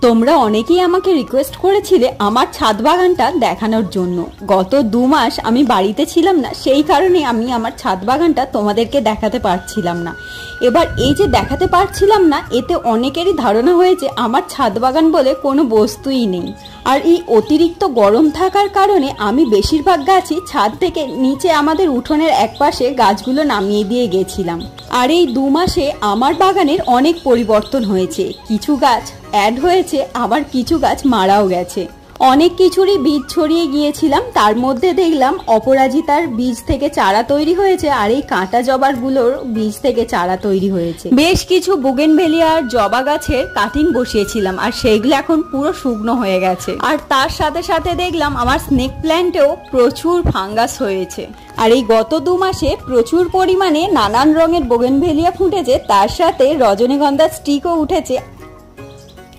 তোমরা অনেকেই আমাকে রিকোয়েস্ট করেছিলে আমার ছাদ বাগানটা দেখানোর জন্য। গত 2 মাস আমি বাড়িতে ছিলাম না, সেই কারণে আমি আমার ছাদ বাগানটা তোমাদেরকে দেখাতে পারছিলাম না। এবার এই যে দেখাতে পারছিলাম না, এতে অনেকেরই ধারণা হয়েছে আমার ছাদ বাগান বলে কোনো বস্তুই নেই। আর এই অতিরিক্ত গরম থাকার কারণে আমি বেশিরভাগ গাছই ছাদ থেকে নিচে আমাদের উঠোনের একপাশে গাছগুলো নামিয়ে দিয়ে গেছিলাম। আর এই 2 মাসে আমার বাগানের অনেক পরিবর্তন হয়েছে। কিছু গাছ অ্যাড হয়েছে, আবার কিছু গাছ মারাও গেছে। অনেক কিছুরই বীজ ছড়িয়ে গিয়েছিলাম, তার মধ্যে দেখলাম অপরাজিতার বীজ থেকে চারা তৈরি হয়েছে, আর এই কাঁটা জবার গুলোর বীজ থেকে চারা তৈরি হয়েছে। বেশ কিছু বুগেনভেলিয়ার জবা গাছের কাটিং বসিয়েছিলাম, আর সেইগুলো এখন পুরো শুকনো হয়ে গেছে। আর তার সাথে সাথে দেখলাম আমার স্নেক প্ল্যান্টেও প্রচুর ফাঙ্গাস হয়েছে। আর এই গত 2 মাসে প্রচুর পরিমাণে নানান রঙের বোগেনভেলিয়া ফুটেছে, তার সাথে রজনীগন্ধার স্টিকও উঠেছে।